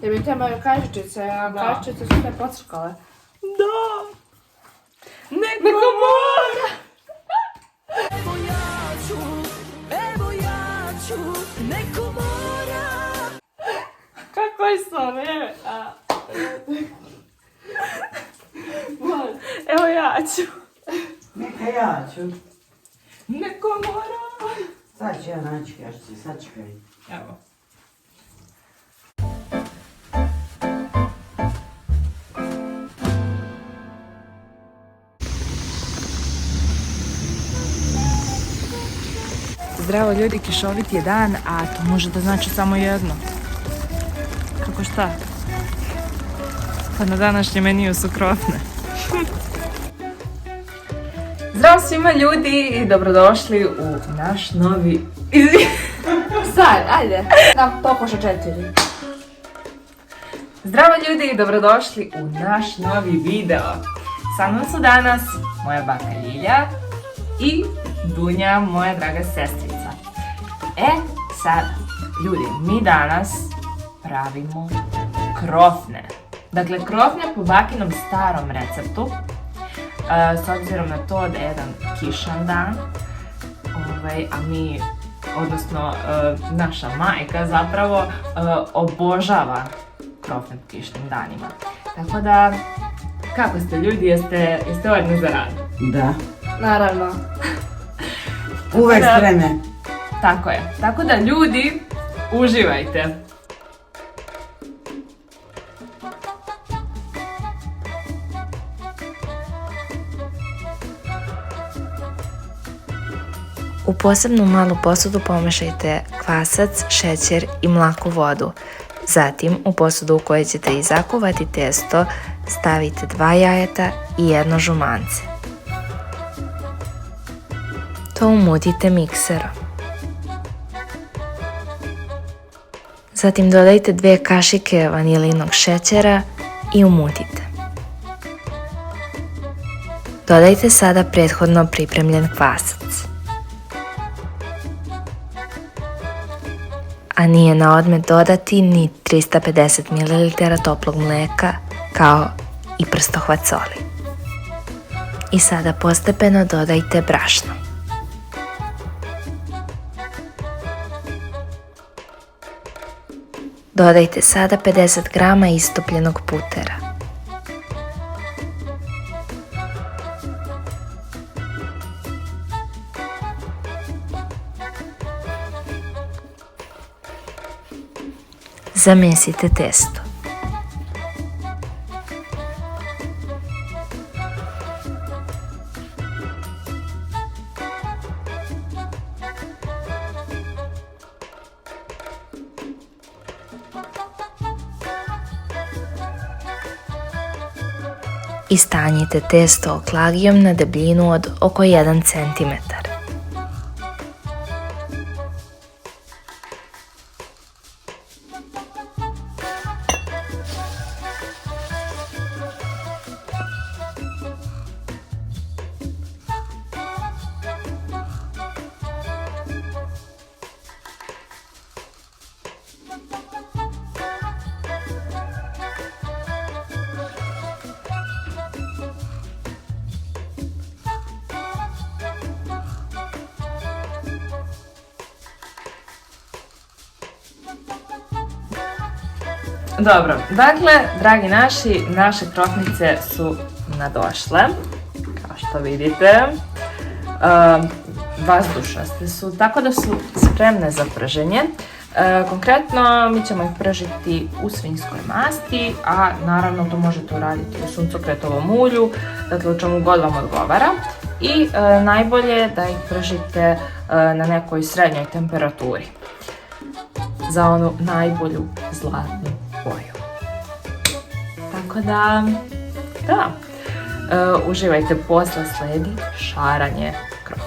Tebi trebaju kažičice, a kažičice su sve pocrkale. Da! Neko mora! Evo ja ću, neko mora. Kako je stvarno? Evo ja ću. Neka ja ću. Neko mora. Sad ću ja naći kašice, sad ću kaj. Evo. Zdravo ljudi, kišovit je dan, a to može da znači samo jedno. Kako šta? Pa na današnjem meniju su krofne. Zdravo svima ljudi i dobrodošli u naš novi... Sad, ajde, nam pokuša 4. Zdravo ljudi i dobrodošli u naš novi video. Sa mnom su danas moja baka Ljilja i Dunja, moja draga sestrica. Sad, ljudi, mi danas pravimo krofne. Dakle, krofne po bakinom starom receptu. S obzirom na to da je jedan kišan dan, a mi, odnosno naša majka zapravo obožava krofne po kišnim danima. Tako da, kako ste ljudi, jeste odni za rad? Da. Naravno. Uvek spremne. Tako je. Tako da ljudi, uživajte. U posebnu malu posudu pomešajte kvasac, šećer i mlaku vodu. Zatim u posudu u kojoj ćete i zakuvati testo stavite 2 jajeta i 1 žumance. To umutite mikserom. Zatim dodajte 2 kašike vanilinog šećera i umutite. Dodajte sada prethodno pripremljen kvasac. A nije na odmet dodati ni 350 ml toplog mlijeka kao i prstohvat soli. I sada postepeno dodajte brašno. Dodajte sada 50 g istopljenog putera. Zamesite testo. I stanjite testo oklagijom na debljinu od oko 1 cm. Dobro, dakle, dragi naše krofnice su nadošle, kao što vidite. Vazdušnaste su, tako da su spremne za prženje. Konkretno, mi ćemo ih pržiti u svinjskoj masti, a naravno to možete uraditi u suncokretovom ulju, dakle u čemu god vam odgovara. I najbolje da ih pržite na nekoj srednjoj temperaturi, za onu najbolju zlatnu boju. Tako da, uživajte, posle sledi šaranje krofne.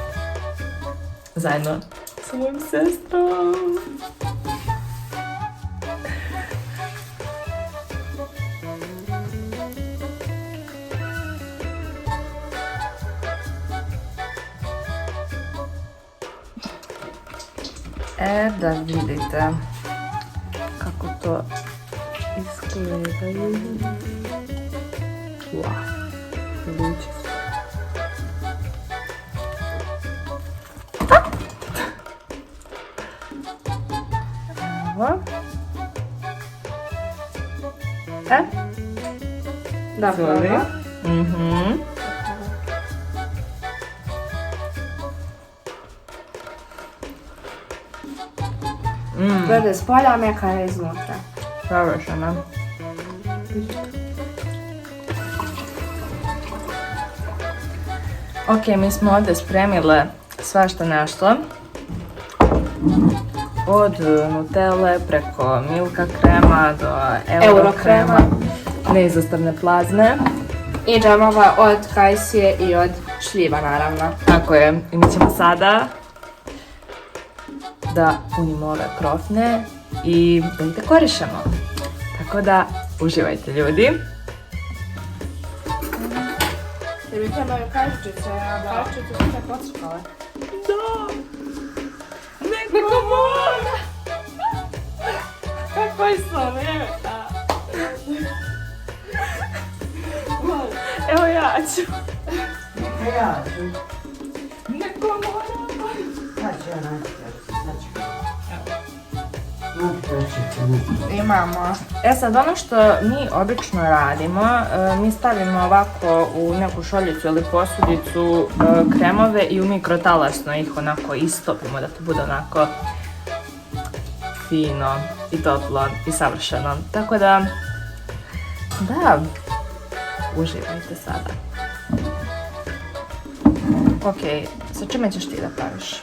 Zajedno sa mojom sestrom. Da vidite kako to izgledaju. Wow, luči su. Evo. Da, Sorry. prava. Glede s polja, meka je iznutra. Savršeno. Ok, mi smo ovdje spremile svašta nešto. Od Nutelle preko Milka krema do Eurokrema, neizostavne plazme. I džemova od kajsije i od šljiva, naravno. Tako je, i mi ćemo sada da punimo ove krofne i da ih dekorišemo. Tako da, uživajte ljudi. Jer mi trebaju kaščice, a kaščice su se pocrkale. Da! Neko mora! Kako je slaveta! Evo ja ću. Neka ja ću. Neko mora! Sad ću ja naći kaščice, sad čekaj. Naći kaščice. Imamo. E sad, ono što mi obično radimo, mi stavimo ovako u neku šoljicu ili posudicu kremove i u mikrotalasno ih onako istopimo da to bude onako fino i toplo i savršeno. Tako da, uživajte sada. Ok, sa čime ćeš ti da praviš?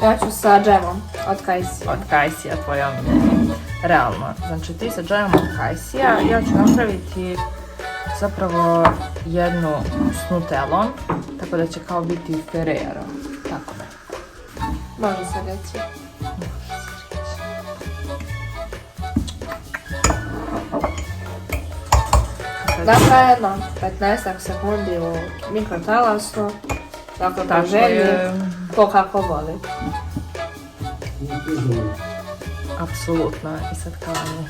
Ja ću sa džemom od kajsije. Od kajsija, tvoj omiljeni. Realno, znači ti sa džemom od kajsija, ja ću napraviti zapravo jednu s nutelom, tako da će kao biti Ferrero. Tako da. Može se reći. Dakle, jedno 15 sekundi u mikrotalasu. Dakle, po želji, ko kako voli. Apsolutno, i sad kao mi.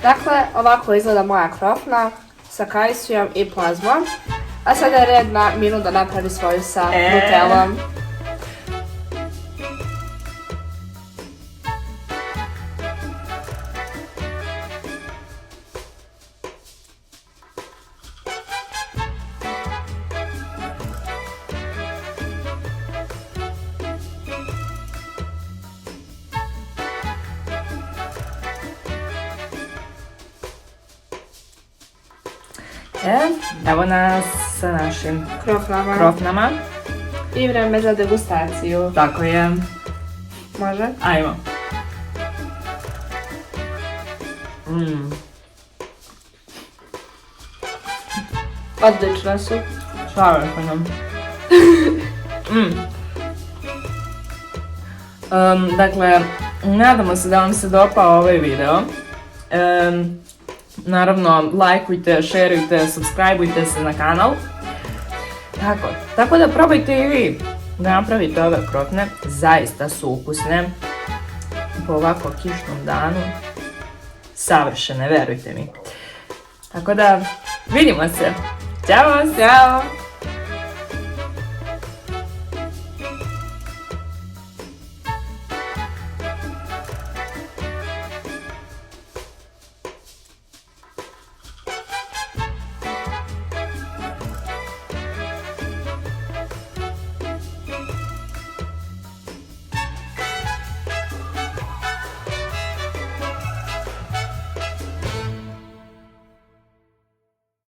Dakle, ovako izgleda moja krofna sa kajsijom i plazmom. A sada je red na Minu da napravi svoju sa nutelom. Evo nas sa našim krofnama. I vreme za degustaciju. Tako je. Može? Ajmo. Odlično su. Savršeno. Dakle, nadamo se da vam se dopao ovaj video. Naravno, lajkujte, šerujte, subscribeujte se na kanal. Tako da probajte i vi da napravite ove krofne. Zaista su ukusne. Po ovako kišnom danu. Savršene, verujte mi. Tako da, vidimo se. Ćao! Ćao!